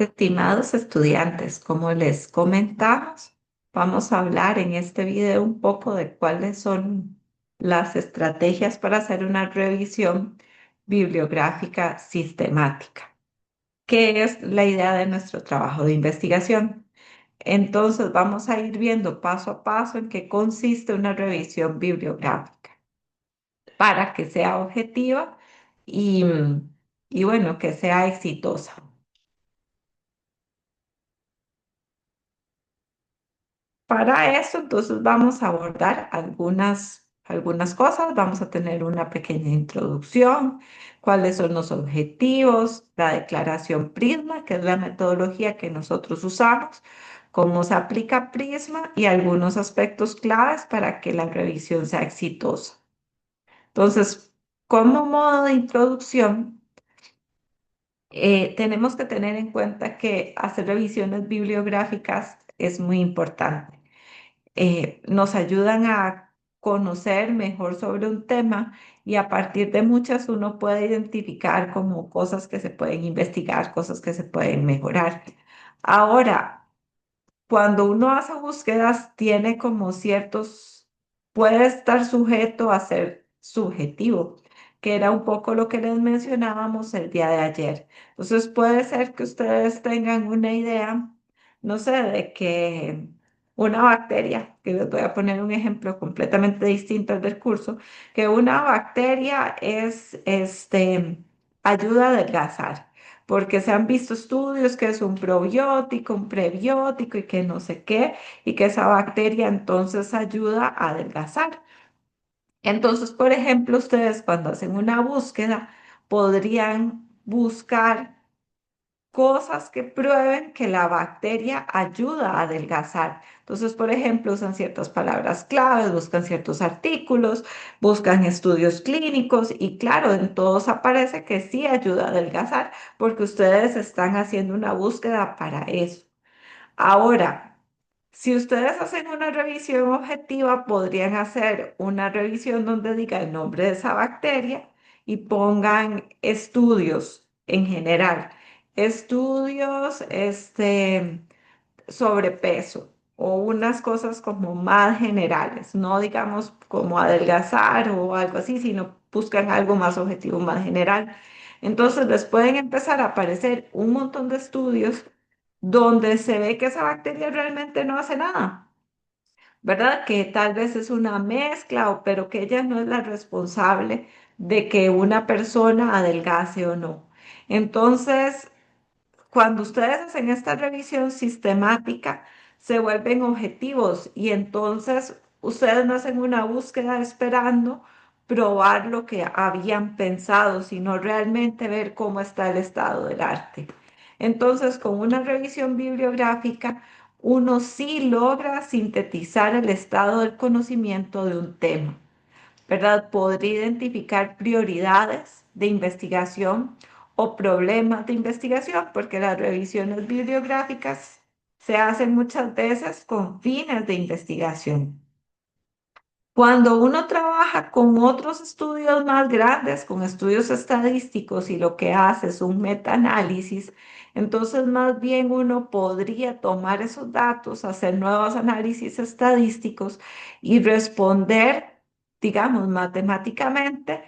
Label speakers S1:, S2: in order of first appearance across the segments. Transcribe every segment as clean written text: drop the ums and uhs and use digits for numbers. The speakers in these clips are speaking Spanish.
S1: Estimados estudiantes, como les comentamos, vamos a hablar en este video un poco de cuáles son las estrategias para hacer una revisión bibliográfica sistemática, que es la idea de nuestro trabajo de investigación. Entonces, vamos a ir viendo paso a paso en qué consiste una revisión bibliográfica para que sea objetiva y, y bueno, que sea exitosa. Para eso, entonces vamos a abordar algunas cosas. Vamos a tener una pequeña introducción, cuáles son los objetivos, la declaración Prisma, que es la metodología que nosotros usamos, cómo se aplica Prisma y algunos aspectos claves para que la revisión sea exitosa. Entonces, como modo de introducción, tenemos que tener en cuenta que hacer revisiones bibliográficas es muy importante. Nos ayudan a conocer mejor sobre un tema y a partir de muchas uno puede identificar como cosas que se pueden investigar, cosas que se pueden mejorar. Ahora, cuando uno hace búsquedas, tiene como puede estar sujeto a ser subjetivo, que era un poco lo que les mencionábamos el día de ayer. Entonces puede ser que ustedes tengan una idea, no sé, de que una bacteria, que les voy a poner un ejemplo completamente distinto al del curso, que una bacteria ayuda a adelgazar porque se han visto estudios que es un probiótico, un prebiótico y que no sé qué, y que esa bacteria entonces ayuda a adelgazar. Entonces, por ejemplo, ustedes cuando hacen una búsqueda podrían buscar cosas que prueben que la bacteria ayuda a adelgazar. Entonces, por ejemplo, usan ciertas palabras claves, buscan ciertos artículos, buscan estudios clínicos y claro, en todos aparece que sí ayuda a adelgazar porque ustedes están haciendo una búsqueda para eso. Ahora, si ustedes hacen una revisión objetiva, podrían hacer una revisión donde diga el nombre de esa bacteria y pongan estudios en general, estudios sobre peso o unas cosas como más generales, no digamos como adelgazar o algo así, sino buscan algo más objetivo, más general. Entonces les pueden empezar a aparecer un montón de estudios donde se ve que esa bacteria realmente no hace nada, ¿verdad? Que tal vez es una mezcla, pero que ella no es la responsable de que una persona adelgace o no. Entonces, cuando ustedes hacen esta revisión sistemática, se vuelven objetivos y entonces ustedes no hacen una búsqueda esperando probar lo que habían pensado, sino realmente ver cómo está el estado del arte. Entonces, con una revisión bibliográfica, uno sí logra sintetizar el estado del conocimiento de un tema. ¿Verdad? Podría identificar prioridades de investigación o problemas de investigación, porque las revisiones bibliográficas se hacen muchas veces con fines de investigación. Cuando uno trabaja con otros estudios más grandes, con estudios estadísticos y lo que hace es un metaanálisis, entonces más bien uno podría tomar esos datos, hacer nuevos análisis estadísticos y responder, digamos, matemáticamente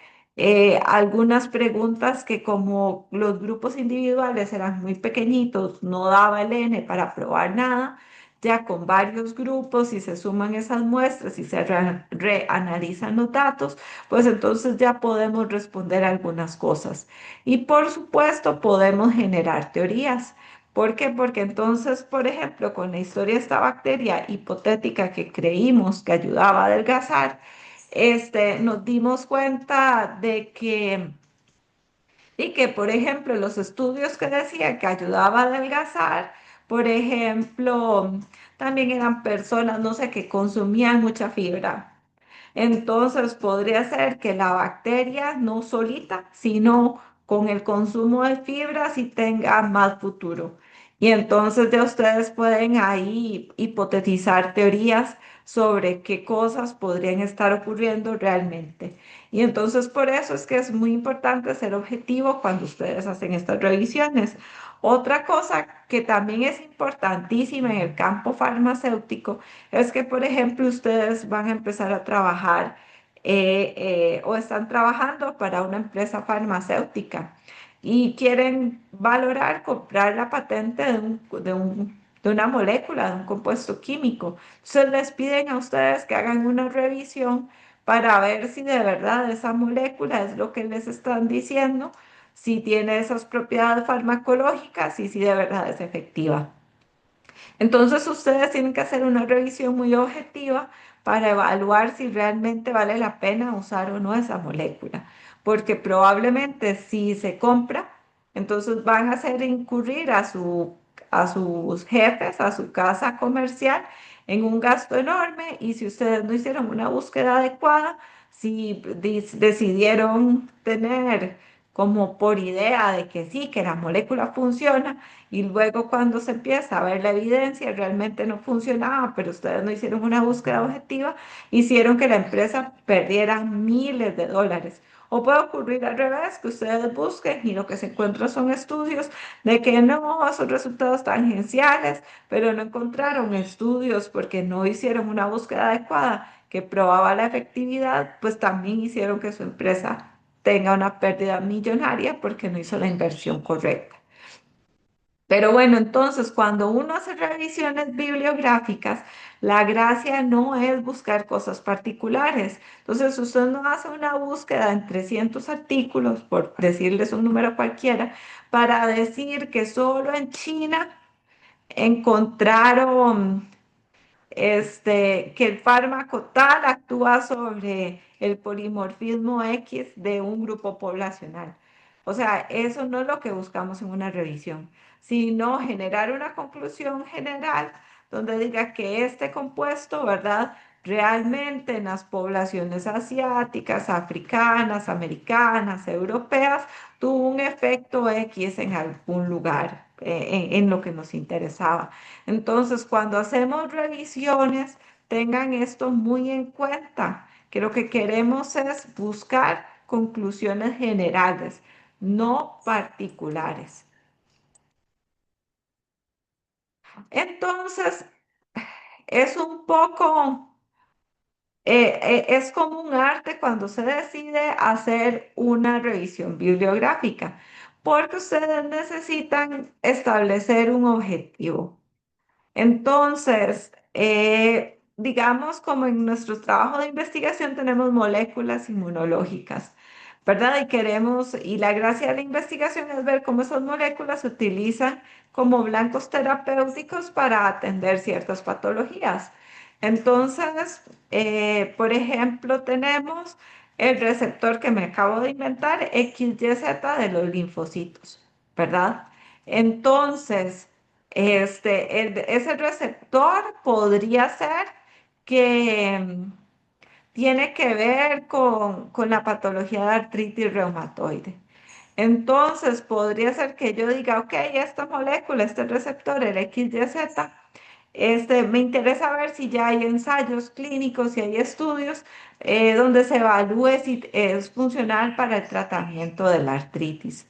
S1: algunas preguntas que como los grupos individuales eran muy pequeñitos, no daba el N para probar nada ya con varios grupos y se suman esas muestras y se reanalizan los datos, pues entonces ya podemos responder algunas cosas. Y por supuesto podemos generar teorías. ¿Por qué? Porque entonces, por ejemplo, con la historia de esta bacteria hipotética que creímos que ayudaba a adelgazar, nos dimos cuenta de que, por ejemplo, los estudios que decían que ayudaba a adelgazar, por ejemplo, también eran personas, no sé, que consumían mucha fibra. Entonces podría ser que la bacteria no solita, sino con el consumo de fibra sí tenga más futuro. Y entonces ya ustedes pueden ahí hipotetizar teorías sobre qué cosas podrían estar ocurriendo realmente. Y entonces por eso es que es muy importante ser objetivo cuando ustedes hacen estas revisiones. Otra cosa que también es importantísima en el campo farmacéutico es que, por ejemplo, ustedes van a empezar a trabajar o están trabajando para una empresa farmacéutica y quieren valorar comprar la patente de una molécula, de un compuesto químico. Entonces les piden a ustedes que hagan una revisión para ver si de verdad esa molécula es lo que les están diciendo, si tiene esas propiedades farmacológicas y si de verdad es efectiva. Entonces ustedes tienen que hacer una revisión muy objetiva para evaluar si realmente vale la pena usar o no esa molécula, porque probablemente si se compra, entonces van a hacer incurrir a sus jefes, a su casa comercial, en un gasto enorme y si ustedes no hicieron una búsqueda adecuada, si decidieron tener como por idea de que sí, que la molécula funciona, y luego cuando se empieza a ver la evidencia, realmente no funcionaba, pero ustedes no hicieron una búsqueda objetiva, hicieron que la empresa perdiera miles de dólares. O puede ocurrir al revés, que ustedes busquen y lo que se encuentra son estudios de que no, son resultados tangenciales, pero no encontraron estudios porque no hicieron una búsqueda adecuada que probaba la efectividad, pues también hicieron que su empresa tenga una pérdida millonaria porque no hizo la inversión correcta. Pero bueno, entonces cuando uno hace revisiones bibliográficas, la gracia no es buscar cosas particulares. Entonces, usted no hace una búsqueda en 300 artículos, por decirles un número cualquiera, para decir que solo en China encontraron que el fármaco tal actúa sobre el polimorfismo X de un grupo poblacional. O sea, eso no es lo que buscamos en una revisión, sino generar una conclusión general donde diga que este compuesto, ¿verdad? Realmente en las poblaciones asiáticas, africanas, americanas, europeas, tuvo un efecto X en algún lugar, en lo que nos interesaba. Entonces, cuando hacemos revisiones, tengan esto muy en cuenta, que lo que queremos es buscar conclusiones generales, no particulares. Entonces, es un poco, es como un arte cuando se decide hacer una revisión bibliográfica, porque ustedes necesitan establecer un objetivo. Entonces, digamos como en nuestro trabajo de investigación tenemos moléculas inmunológicas, ¿verdad? Y la gracia de la investigación es ver cómo esas moléculas se utilizan como blancos terapéuticos para atender ciertas patologías. Entonces, por ejemplo, tenemos el receptor que me acabo de inventar, XYZ de los linfocitos, ¿verdad? Entonces, ese receptor podría ser que tiene que ver con la patología de artritis reumatoide. Entonces, podría ser que yo diga, ok, esta molécula, este receptor, el XYZ, me interesa ver si ya hay ensayos clínicos, si hay estudios donde se evalúe si es funcional para el tratamiento de la artritis.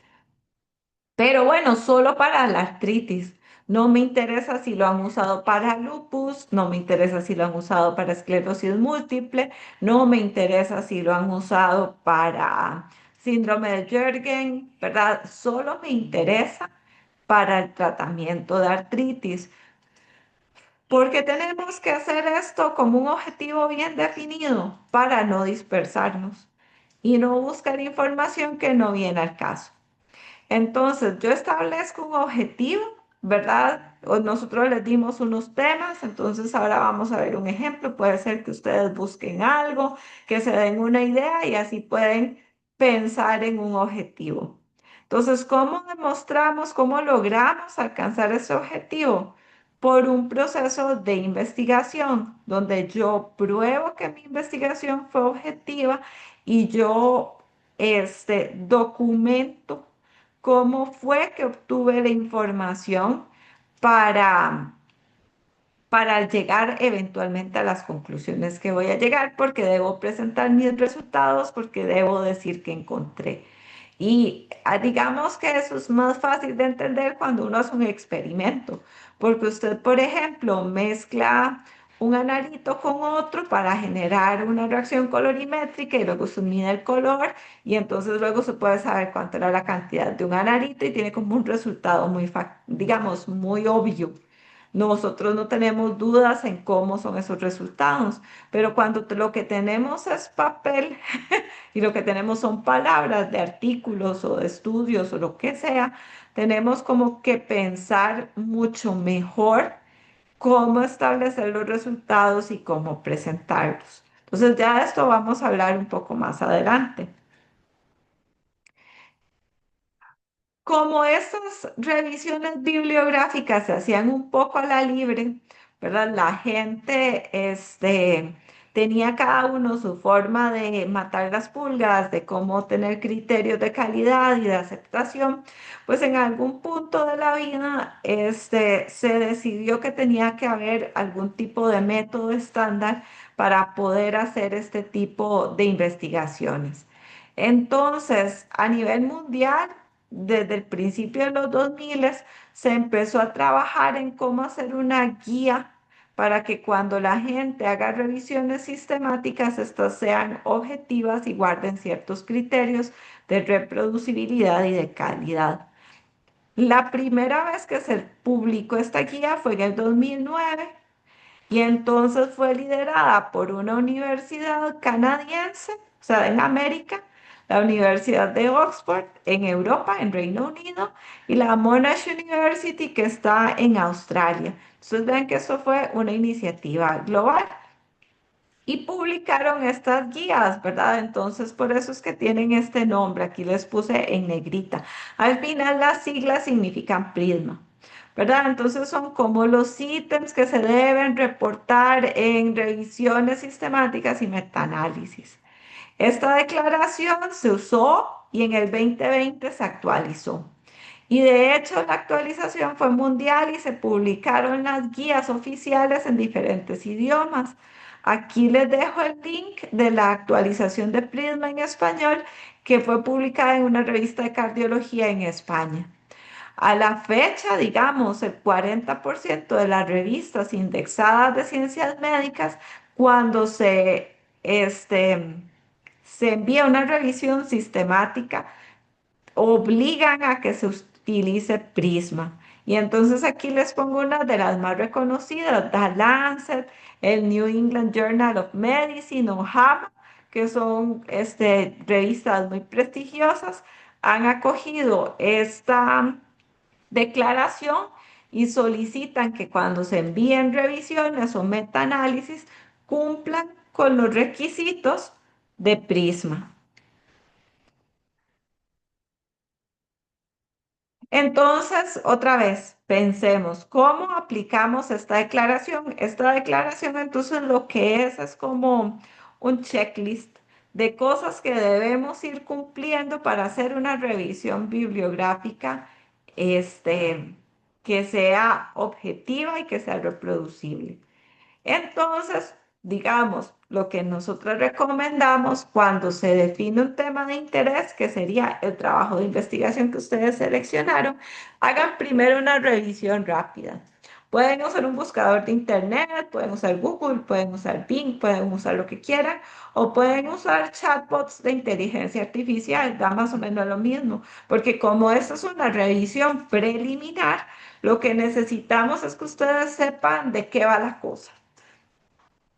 S1: Pero bueno, solo para la artritis. No me interesa si lo han usado para lupus, no me interesa si lo han usado para esclerosis múltiple, no me interesa si lo han usado para síndrome de Sjögren, ¿verdad? Solo me interesa para el tratamiento de artritis, porque tenemos que hacer esto como un objetivo bien definido para no dispersarnos y no buscar información que no viene al caso. Entonces, yo establezco un objetivo, ¿verdad? Nosotros les dimos unos temas, entonces ahora vamos a ver un ejemplo. Puede ser que ustedes busquen algo, que se den una idea y así pueden pensar en un objetivo. Entonces, ¿cómo demostramos, cómo logramos alcanzar ese objetivo? Por un proceso de investigación, donde yo pruebo que mi investigación fue objetiva y yo documento cómo fue que obtuve la información para, para llegar eventualmente a las conclusiones que voy a llegar, porque debo presentar mis resultados, porque debo decir que encontré. Y digamos que eso es más fácil de entender cuando uno hace un experimento, porque usted, por ejemplo, mezcla un analito con otro para generar una reacción colorimétrica y luego se mide el color y entonces luego se puede saber cuánto era la cantidad de un analito y tiene como un resultado muy, digamos, muy obvio. Nosotros no tenemos dudas en cómo son esos resultados, pero cuando lo que tenemos es papel y lo que tenemos son palabras de artículos o de estudios o lo que sea, tenemos como que pensar mucho mejor cómo establecer los resultados y cómo presentarlos. Entonces ya de esto vamos a hablar un poco más adelante. Como estas revisiones bibliográficas se hacían un poco a la libre, ¿verdad? La gente tenía cada uno su forma de matar las pulgas, de cómo tener criterios de calidad y de aceptación, pues en algún punto de la vida se decidió que tenía que haber algún tipo de método estándar para poder hacer este tipo de investigaciones. Entonces, a nivel mundial, desde el principio de los 2000 se empezó a trabajar en cómo hacer una guía para que cuando la gente haga revisiones sistemáticas, estas sean objetivas y guarden ciertos criterios de reproducibilidad y de calidad. La primera vez que se publicó esta guía fue en el 2009 y entonces fue liderada por una universidad canadiense, o sea, en América, la Universidad de Oxford en Europa, en Reino Unido, y la Monash University que está en Australia. Entonces ven que eso fue una iniciativa global. Y publicaron estas guías, ¿verdad? Entonces, por eso es que tienen este nombre. Aquí les puse en negrita. Al final, las siglas significan prisma, ¿verdad? Entonces, son como los ítems que se deben reportar en revisiones sistemáticas y metaanálisis. Esta declaración se usó y en el 2020 se actualizó. Y de hecho, la actualización fue mundial y se publicaron las guías oficiales en diferentes idiomas. Aquí les dejo el link de la actualización de Prisma en español que fue publicada en una revista de cardiología en España. A la fecha, digamos, el 40% de las revistas indexadas de ciencias médicas, cuando se envía una revisión sistemática, obligan a que se utilice Prisma. Y entonces aquí les pongo una de las más reconocidas, The Lancet, el New England Journal of Medicine o JAMA, que son revistas muy prestigiosas, han acogido esta declaración y solicitan que cuando se envíen revisiones o metaanálisis cumplan con los requisitos de Prisma. Entonces, otra vez, pensemos, ¿cómo aplicamos esta declaración? Esta declaración, entonces, lo que es como un checklist de cosas que debemos ir cumpliendo para hacer una revisión bibliográfica, este, que sea objetiva y que sea reproducible. Entonces, digamos, lo que nosotros recomendamos cuando se define un tema de interés, que sería el trabajo de investigación que ustedes seleccionaron, hagan primero una revisión rápida. Pueden usar un buscador de internet, pueden usar Google, pueden usar Bing, pueden usar lo que quieran, o pueden usar chatbots de inteligencia artificial, da más o menos lo mismo, porque como esta es una revisión preliminar, lo que necesitamos es que ustedes sepan de qué va la cosa.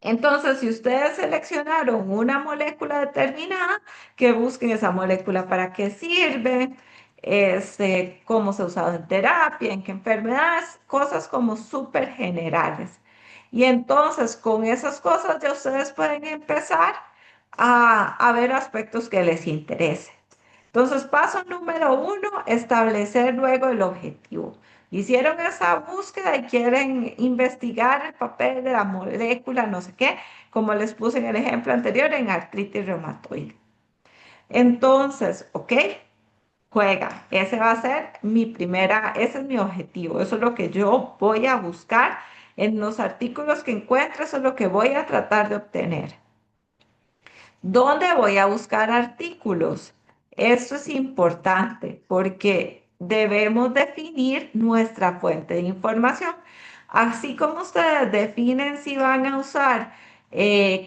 S1: Entonces, si ustedes seleccionaron una molécula determinada, que busquen esa molécula para qué sirve, cómo se ha usado en terapia, en qué enfermedades, cosas como súper generales. Y entonces, con esas cosas ya ustedes pueden empezar a ver aspectos que les interesen. Entonces, paso número uno, establecer luego el objetivo. Hicieron esa búsqueda y quieren investigar el papel de la molécula, no sé qué, como les puse en el ejemplo anterior, en artritis reumatoide. Entonces, ok, juega. Ese va a ser ese es mi objetivo. Eso es lo que yo voy a buscar en los artículos que encuentre, eso es lo que voy a tratar de obtener. ¿Dónde voy a buscar artículos? Esto es importante porque debemos definir nuestra fuente de información. Así como ustedes definen si van a usar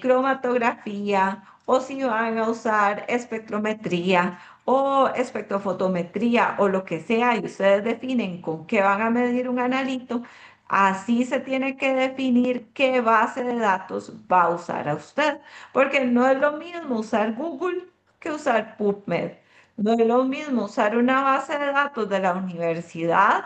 S1: cromatografía o si van a usar espectrometría o espectrofotometría o lo que sea, y ustedes definen con qué van a medir un analito, así se tiene que definir qué base de datos va a usar a usted, porque no es lo mismo usar Google que usar PubMed. No es lo mismo usar una base de datos de la universidad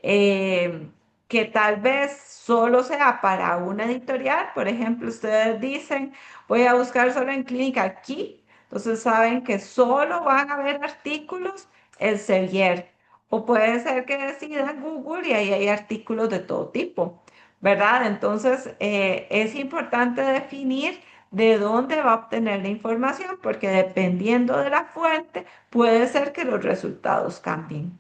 S1: eh, que tal vez solo sea para una editorial. Por ejemplo, ustedes dicen, voy a buscar solo en Clínica aquí. Entonces saben que solo van a ver artículos el Sevier. O puede ser que decidan Google y ahí hay artículos de todo tipo, ¿verdad? Entonces es importante definir de dónde va a obtener la información, porque dependiendo de la fuente, puede ser que los resultados cambien.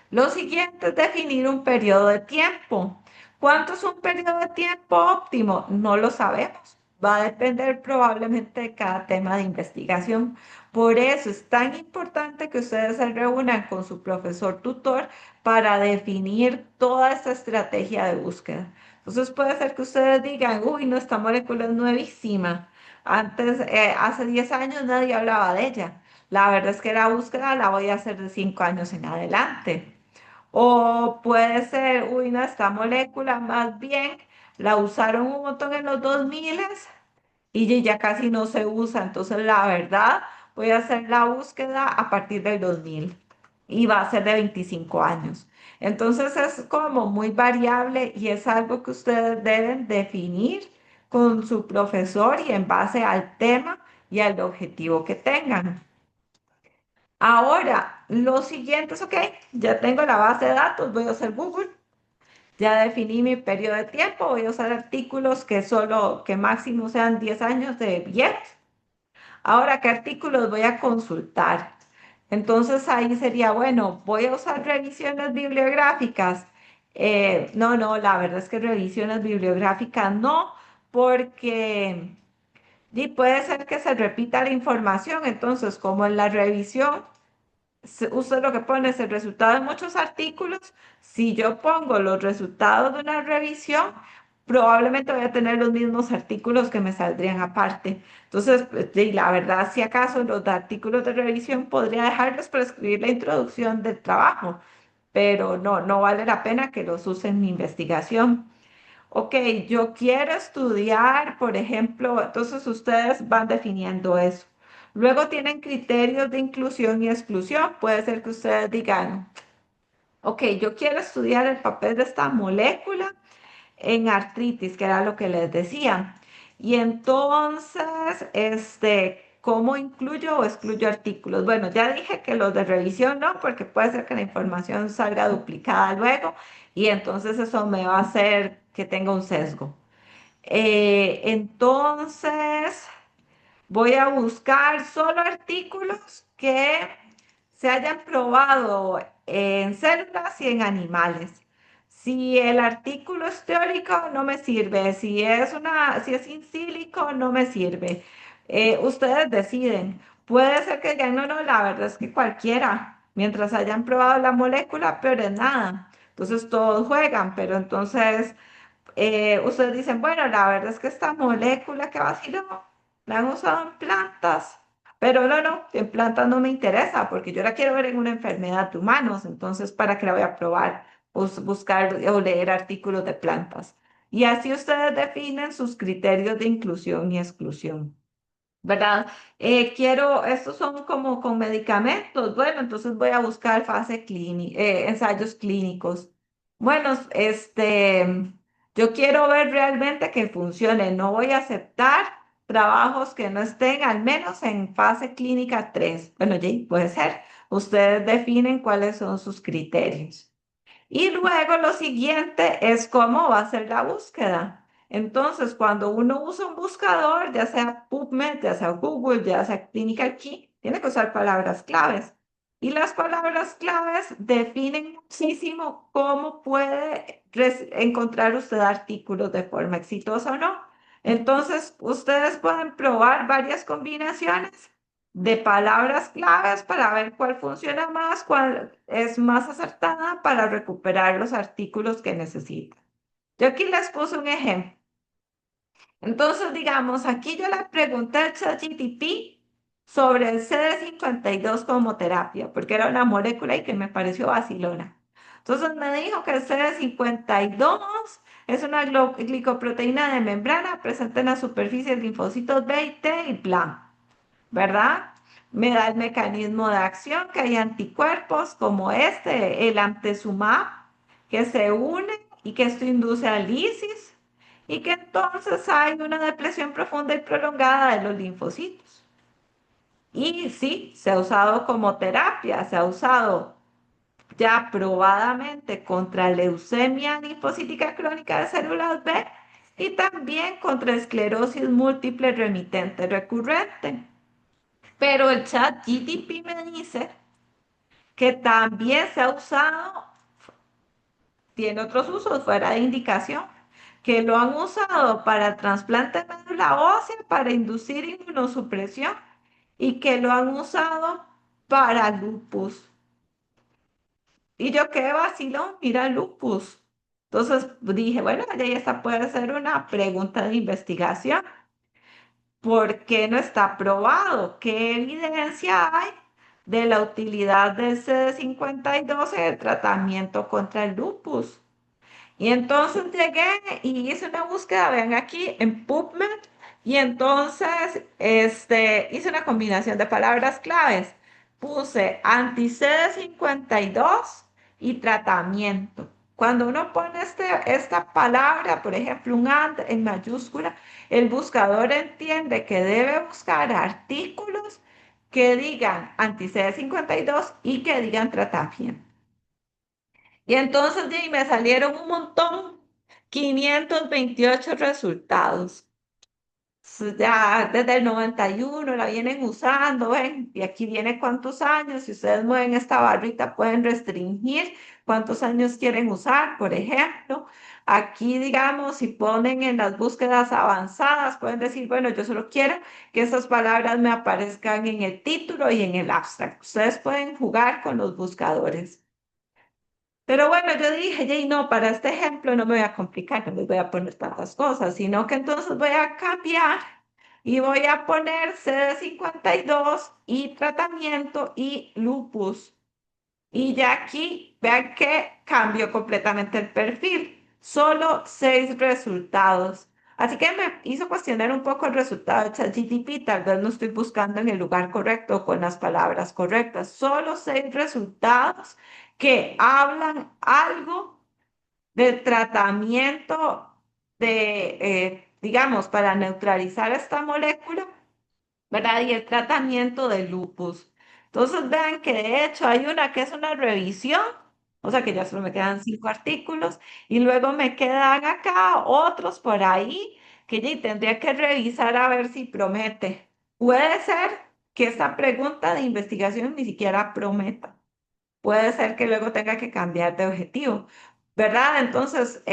S1: Lo siguiente es definir un periodo de tiempo. ¿Cuánto es un periodo de tiempo óptimo? No lo sabemos. Va a depender probablemente de cada tema de investigación. Por eso es tan importante que ustedes se reúnan con su profesor tutor para definir toda esta estrategia de búsqueda. Entonces puede ser que ustedes digan, uy, no, esta molécula es nuevísima. Antes, hace 10 años nadie hablaba de ella. La verdad es que la búsqueda la voy a hacer de 5 años en adelante. O puede ser, uy, no, esta molécula más bien la usaron un montón en los 2000 y ya casi no se usa. Entonces, la verdad, voy a hacer la búsqueda a partir del 2000 y va a ser de 25 años. Entonces, es como muy variable y es algo que ustedes deben definir con su profesor y en base al tema y al objetivo que tengan. Ahora, lo siguiente es, ok, ya tengo la base de datos, voy a usar Google, ya definí mi periodo de tiempo, voy a usar artículos que máximo sean 10 años de vigencia. Ahora, ¿qué artículos voy a consultar? Entonces ahí sería, bueno, voy a usar revisiones bibliográficas. No, la verdad es que revisiones bibliográficas no, porque y puede ser que se repita la información. Entonces, como en la revisión usted lo que pone es el resultado de muchos artículos. Si yo pongo los resultados de una revisión, probablemente voy a tener los mismos artículos que me saldrían aparte. Entonces, la verdad, si acaso los artículos de revisión podría dejarlos para escribir la introducción del trabajo, pero no vale la pena que los use en mi investigación. Ok, yo quiero estudiar, por ejemplo, entonces ustedes van definiendo eso. Luego tienen criterios de inclusión y exclusión. Puede ser que ustedes digan, ok, yo quiero estudiar el papel de esta molécula en artritis, que era lo que les decía. Y entonces, ¿cómo incluyo o excluyo artículos? Bueno, ya dije que los de revisión no, porque puede ser que la información salga duplicada luego y entonces eso me va a hacer que tenga un sesgo. Entonces, voy a buscar solo artículos que se hayan probado en células y en animales. Si el artículo es teórico, no me sirve. Si es in silico, no me sirve. Ustedes deciden. Puede ser que digan, no, la verdad es que cualquiera, mientras hayan probado la molécula, peor es nada. Entonces todos juegan, pero entonces ustedes dicen, bueno, la verdad es que esta molécula que vaciló, la han usado en plantas, pero no, en plantas no me interesa porque yo la quiero ver en una enfermedad de humanos, entonces, ¿para qué la voy a probar? Buscar o leer artículos de plantas. Y así ustedes definen sus criterios de inclusión y exclusión. ¿Verdad? Estos son como con medicamentos. Bueno, entonces voy a buscar fase clínica, ensayos clínicos. Bueno, yo quiero ver realmente que funcione. No voy a aceptar trabajos que no estén al menos en fase clínica 3. Bueno, ya puede ser. Ustedes definen cuáles son sus criterios. Y luego lo siguiente es cómo va a ser la búsqueda. Entonces, cuando uno usa un buscador, ya sea PubMed, ya sea Google, ya sea Clinical Key, tiene que usar palabras claves. Y las palabras claves definen muchísimo cómo puede encontrar usted artículos de forma exitosa o no. Entonces, ustedes pueden probar varias combinaciones de palabras claves para ver cuál funciona más, cuál es más acertada para recuperar los artículos que necesita. Yo aquí les puse un ejemplo. Entonces, digamos, aquí yo le pregunté al ChatGPT sobre el CD52 como terapia, porque era una molécula y que me pareció vacilona. Entonces me dijo que el CD52 es una glicoproteína de membrana presente en la superficie de linfocitos B y T y blanco. ¿Verdad? Me da el mecanismo de acción, que hay anticuerpos como este, el antezumab, que se unen y que esto induce a lisis y que entonces hay una depresión profunda y prolongada de los linfocitos. Y sí, se ha usado como terapia, se ha usado ya probadamente contra leucemia linfocítica crónica de células B y también contra esclerosis múltiple remitente recurrente. Pero el chat GTP me dice que también se ha usado, tiene otros usos fuera de indicación, que lo han usado para trasplante de médula ósea, para inducir inmunosupresión y que lo han usado para lupus. Y yo qué vacilo, mira lupus. Entonces dije, bueno, ya esta puede ser una pregunta de investigación. ¿Por qué no está probado? ¿Qué evidencia hay de la utilidad del CD52 en el tratamiento contra el lupus? Y entonces llegué y hice una búsqueda, vean aquí, en PubMed, y entonces hice una combinación de palabras claves. Puse anti-CD52 y tratamiento. Cuando uno pone esta palabra, por ejemplo, un ANT en mayúscula, el buscador entiende que debe buscar artículos que digan anti-CD52 y que digan tratamiento. Y entonces de ahí me salieron un montón, 528 resultados. Ya desde el 91 la vienen usando, ¿ven? Y aquí viene cuántos años. Si ustedes mueven esta barrita, pueden restringir cuántos años quieren usar, por ejemplo. Aquí, digamos, si ponen en las búsquedas avanzadas, pueden decir, bueno, yo solo quiero que esas palabras me aparezcan en el título y en el abstract. Ustedes pueden jugar con los buscadores. Pero bueno, yo dije, Jay, no, para este ejemplo no me voy a complicar, no les voy a poner tantas cosas, sino que entonces voy a cambiar y voy a poner CD52 y tratamiento y lupus. Y ya aquí, vean que cambió completamente el perfil. Solo 6 resultados. Así que me hizo cuestionar un poco el resultado de ChatGPT. Tal vez no estoy buscando en el lugar correcto o con las palabras correctas. Solo 6 resultados que hablan algo del tratamiento digamos, para neutralizar esta molécula, ¿verdad? Y el tratamiento del lupus. Entonces vean que de hecho hay una que es una revisión, o sea que ya solo me quedan 5 artículos, y luego me quedan acá otros por ahí que ya tendría que revisar a ver si promete. Puede ser que esta pregunta de investigación ni siquiera prometa. Puede ser que luego tenga que cambiar de objetivo, ¿verdad? Entonces,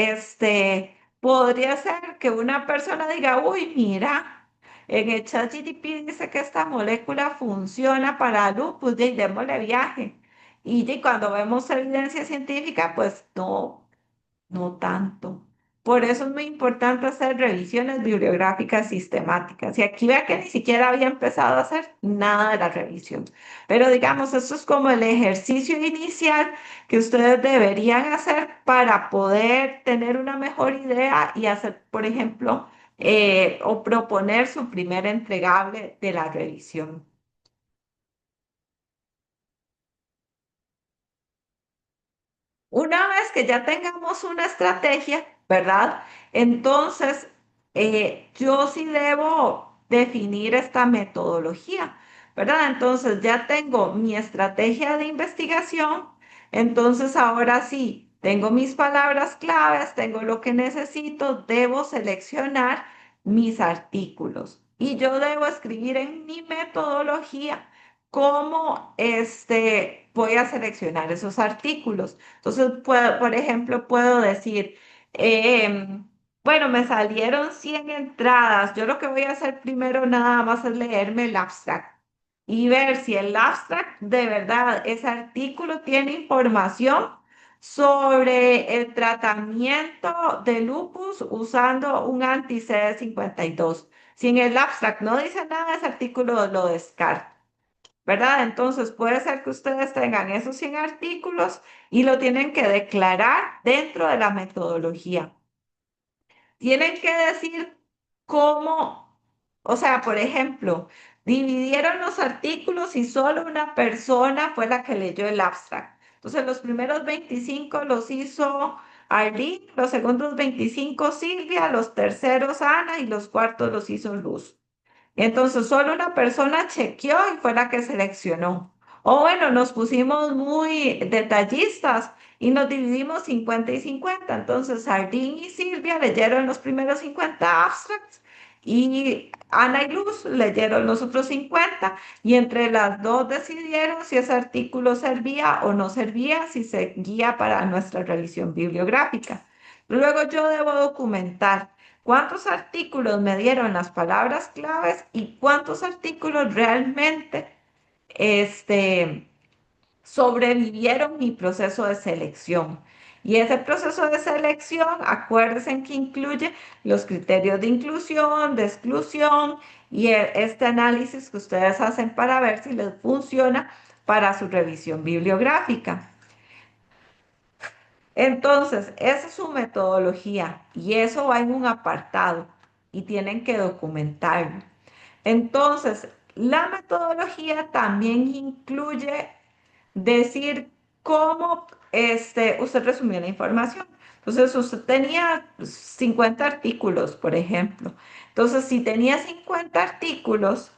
S1: podría ser que una persona diga, uy, mira, en el ChatGPT dice que esta molécula funciona para lupus, y démosle viaje. Y cuando vemos evidencia científica, pues no. No tanto. Por eso es muy importante hacer revisiones bibliográficas sistemáticas. Y aquí vea que ni siquiera había empezado a hacer nada de la revisión. Pero digamos, esto es como el ejercicio inicial que ustedes deberían hacer para poder tener una mejor idea y hacer, por ejemplo, o proponer su primer entregable de la revisión. Una vez que ya tengamos una estrategia, ¿verdad? Entonces, yo sí debo definir esta metodología, ¿verdad? Entonces, ya tengo mi estrategia de investigación, entonces ahora sí, tengo mis palabras claves, tengo lo que necesito, debo seleccionar mis artículos y yo debo escribir en mi metodología cómo voy a seleccionar esos artículos. Entonces, por ejemplo, puedo decir, bueno, me salieron 100 entradas. Yo lo que voy a hacer primero nada más es leerme el abstract. y ver si el abstract de verdad, ese artículo tiene información sobre el tratamiento de lupus usando un anti-CD52. Si en el abstract no dice nada, ese artículo lo descarta. ¿Verdad? Entonces puede ser que ustedes tengan esos 100 artículos y lo tienen que declarar dentro de la metodología. Tienen que decir cómo, o sea, por ejemplo, dividieron los artículos y solo una persona fue la que leyó el abstract. Entonces los primeros 25 los hizo Arlene, los segundos 25 Silvia, los terceros Ana y los cuartos los hizo Luz. Entonces solo una persona chequeó y fue la que seleccionó. O bueno, nos pusimos muy detallistas y nos dividimos 50 y 50. Entonces Sardín y Silvia leyeron los primeros 50 abstracts y Ana y Luz leyeron los otros 50 y entre las dos decidieron si ese artículo servía o no servía, si seguía para nuestra revisión bibliográfica. Luego yo debo documentar cuántos artículos me dieron las palabras claves y cuántos artículos realmente este, sobrevivieron mi proceso de selección. Y ese proceso de selección, acuérdense que incluye los criterios de inclusión, de exclusión y este análisis que ustedes hacen para ver si les funciona para su revisión bibliográfica. Entonces, esa es su metodología y eso va en un apartado y tienen que documentarlo. Entonces, la metodología también incluye decir cómo usted resumió la información. Entonces, usted tenía 50 artículos, por ejemplo. Entonces, si tenía 50 artículos,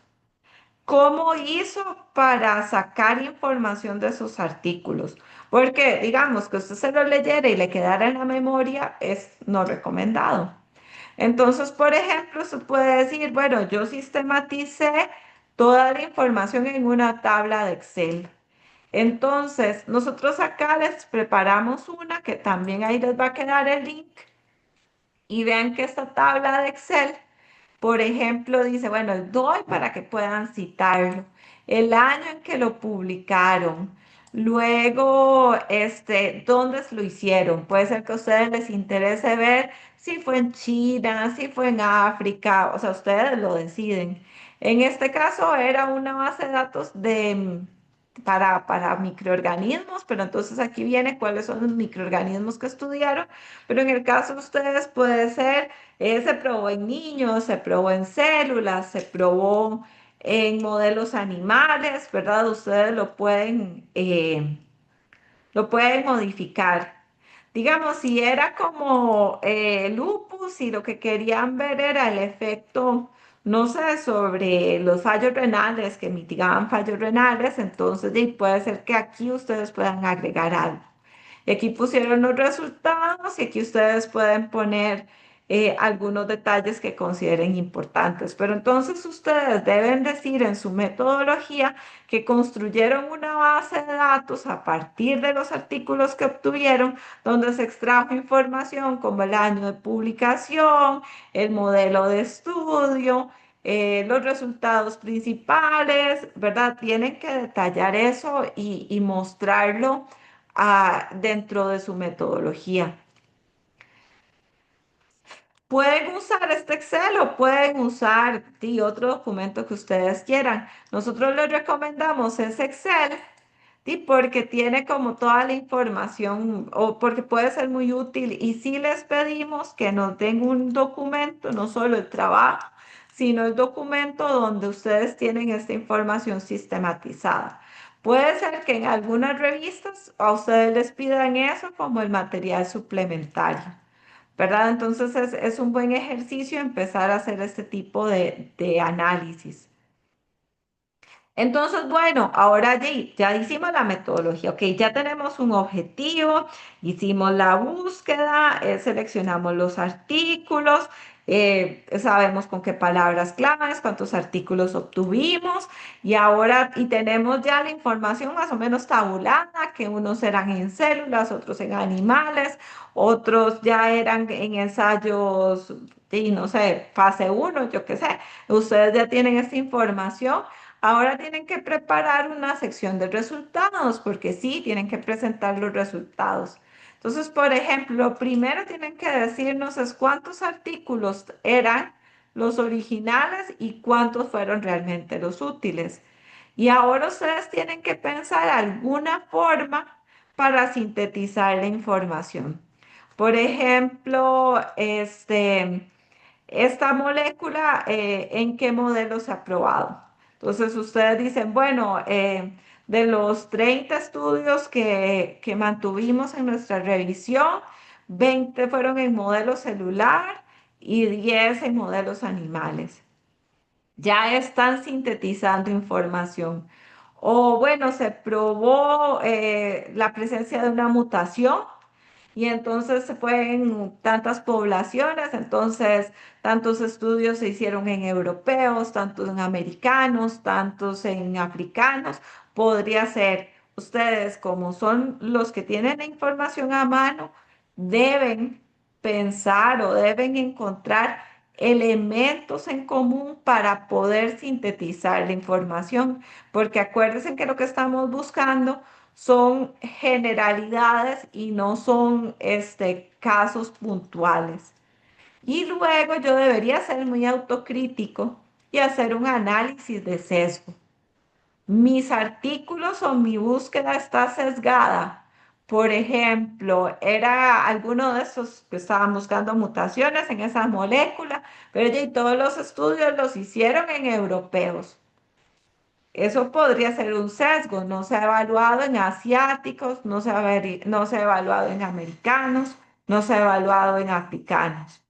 S1: ¿cómo hizo para sacar información de esos artículos? Porque digamos que usted se lo leyera y le quedara en la memoria es no recomendado. Entonces, por ejemplo, usted puede decir, bueno, yo sistematicé toda la información en una tabla de Excel. Entonces, nosotros acá les preparamos una que también ahí les va a quedar el link y vean que esta tabla de Excel por ejemplo, dice, bueno, doy para que puedan citarlo, el año en que lo publicaron, luego, dónde lo hicieron. Puede ser que a ustedes les interese ver si fue en China, si fue en África, o sea, ustedes lo deciden. En este caso era una base de datos para microorganismos, pero entonces aquí viene cuáles son los microorganismos que estudiaron, pero en el caso de ustedes puede ser se probó en niños, se probó en células, se probó en modelos animales, ¿verdad? Ustedes lo pueden modificar. Digamos, si era como lupus y lo que querían ver era el efecto, no sé, sobre los fallos renales, que mitigaban fallos renales, entonces puede ser que aquí ustedes puedan agregar algo. Y aquí pusieron los resultados y aquí ustedes pueden poner algunos detalles que consideren importantes. Pero entonces ustedes deben decir en su metodología que construyeron una base de datos a partir de los artículos que obtuvieron, donde se extrajo información como el año de publicación, el modelo de estudio. Los resultados principales, ¿verdad? Tienen que detallar eso y mostrarlo dentro de su metodología. Pueden usar este Excel o pueden usar otro documento que ustedes quieran. Nosotros les recomendamos ese Excel porque tiene como toda la información o porque puede ser muy útil y si les pedimos que nos den un documento, no solo el trabajo, sino el documento donde ustedes tienen esta información sistematizada. Puede ser que en algunas revistas a ustedes les pidan eso como el material suplementario, ¿verdad? Entonces es un buen ejercicio empezar a hacer este tipo de análisis. Entonces, bueno, ahora ya hicimos la metodología, ok, ya tenemos un objetivo, hicimos la búsqueda, seleccionamos los artículos, sabemos con qué palabras claves, cuántos artículos obtuvimos y tenemos ya la información más o menos tabulada, que unos eran en células, otros en animales, otros ya eran en ensayos, y no sé, fase uno, yo qué sé, ustedes ya tienen esta información. Ahora tienen que preparar una sección de resultados, porque sí, tienen que presentar los resultados. Entonces, por ejemplo, lo primero tienen que decirnos es cuántos artículos eran los originales y cuántos fueron realmente los útiles. Y ahora ustedes tienen que pensar alguna forma para sintetizar la información. Por ejemplo, esta molécula, ¿en qué modelo se ha probado? Entonces ustedes dicen, bueno, de los 30 estudios que mantuvimos en nuestra revisión, 20 fueron en modelo celular y 10 en modelos animales. Ya están sintetizando información. O bueno, se probó la presencia de una mutación y entonces se fue en tantas poblaciones, entonces tantos estudios se hicieron en europeos, tantos en americanos, tantos en africanos. Podría ser, ustedes como son los que tienen la información a mano, deben pensar o deben encontrar elementos en común para poder sintetizar la información, porque acuérdense que lo que estamos buscando son generalidades y no son casos puntuales. Y luego yo debería ser muy autocrítico y hacer un análisis de sesgo. Mis artículos o mi búsqueda está sesgada. Por ejemplo, era alguno de esos que estaban buscando mutaciones en esa molécula, pero ya y todos los estudios los hicieron en europeos. Eso podría ser un sesgo, no se ha evaluado en asiáticos, no se ha evaluado en americanos, no se ha evaluado en africanos.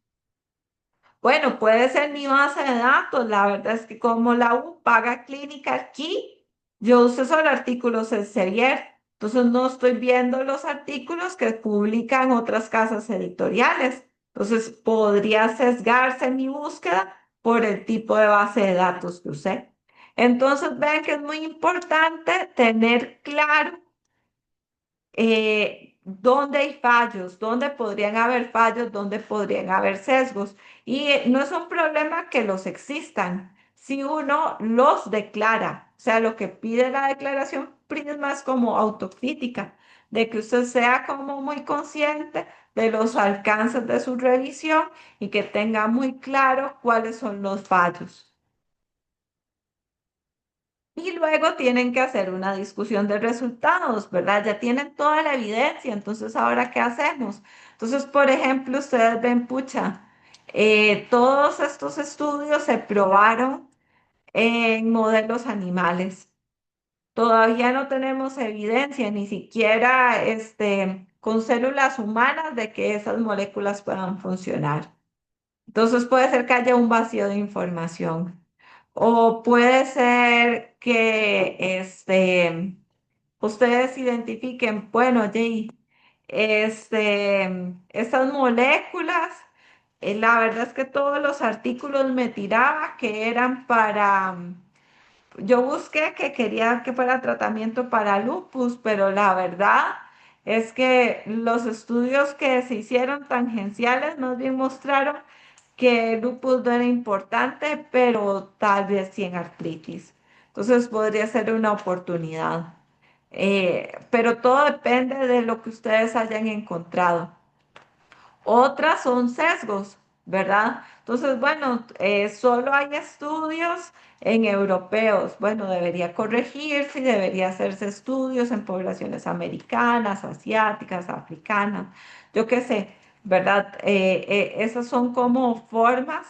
S1: Bueno, puede ser mi base de datos. La verdad es que como la U paga clínica aquí, yo uso solo artículos Elsevier. Entonces no estoy viendo los artículos que publican otras casas editoriales. Entonces podría sesgarse mi búsqueda por el tipo de base de datos que usé. Entonces ven que es muy importante tener claro dónde hay fallos, dónde podrían haber fallos, dónde podrían haber sesgos. Y no es un problema que los existan, si uno los declara. O sea, lo que pide la declaración Prisma es como autocrítica, de que usted sea como muy consciente de los alcances de su revisión y que tenga muy claro cuáles son los fallos. Y luego tienen que hacer una discusión de resultados, ¿verdad? Ya tienen toda la evidencia, entonces ahora ¿qué hacemos? Entonces, por ejemplo, ustedes ven, pucha, todos estos estudios se probaron en modelos animales. Todavía no tenemos evidencia, ni siquiera con células humanas, de que esas moléculas puedan funcionar. Entonces puede ser que haya un vacío de información. O puede ser que ustedes identifiquen, bueno, Jay, estas moléculas, la verdad es que todos los artículos me tiraba que eran para, yo busqué que quería que fuera tratamiento para lupus, pero la verdad es que los estudios que se hicieron tangenciales más bien mostraron que el lupus no era importante, pero tal vez sí en artritis. Entonces podría ser una oportunidad. Pero todo depende de lo que ustedes hayan encontrado. Otras son sesgos, ¿verdad? Entonces, bueno, solo hay estudios en europeos. Bueno, debería corregirse y debería hacerse estudios en poblaciones americanas, asiáticas, africanas, yo qué sé, ¿verdad? Esas son como formas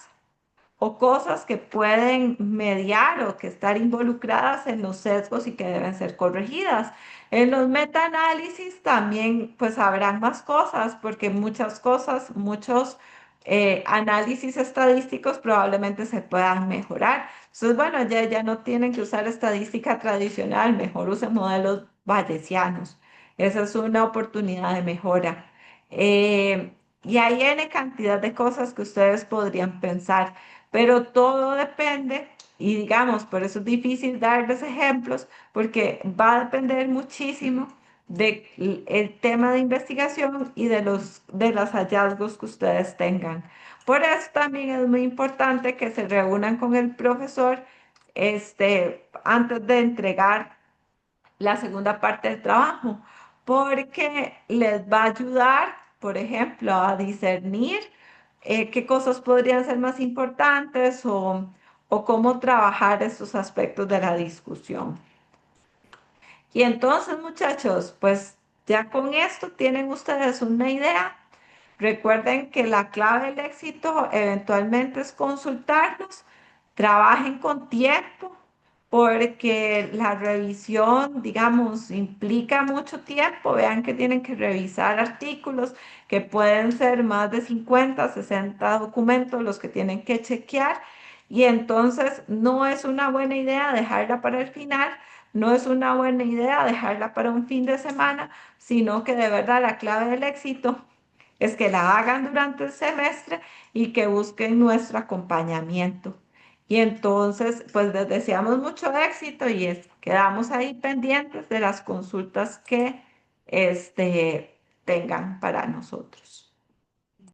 S1: o cosas que pueden mediar o que estar involucradas en los sesgos y que deben ser corregidas. En los metaanálisis también pues habrán más cosas porque muchas cosas, muchos análisis estadísticos probablemente se puedan mejorar. Entonces, bueno, ya no tienen que usar estadística tradicional, mejor usen modelos bayesianos. Esa es una oportunidad de mejora. Y hay N cantidad de cosas que ustedes podrían pensar. Pero todo depende, y digamos, por eso es difícil darles ejemplos, porque va a depender muchísimo del tema de investigación y de los hallazgos que ustedes tengan. Por eso también es muy importante que se reúnan con el profesor, antes de entregar la segunda parte del trabajo, porque les va a ayudar, por ejemplo, a discernir qué cosas podrían ser más importantes o cómo trabajar estos aspectos de la discusión. Y entonces, muchachos, pues ya con esto tienen ustedes una idea. Recuerden que la clave del éxito eventualmente es consultarlos, trabajen con tiempo, porque la revisión, digamos, implica mucho tiempo. Vean que tienen que revisar artículos, que pueden ser más de 50, 60 documentos los que tienen que chequear. Y entonces no es una buena idea dejarla para el final, no es una buena idea dejarla para un fin de semana, sino que de verdad la clave del éxito es que la hagan durante el semestre y que busquen nuestro acompañamiento. Y entonces, pues les deseamos mucho éxito y quedamos ahí pendientes de las consultas que tengan para nosotros.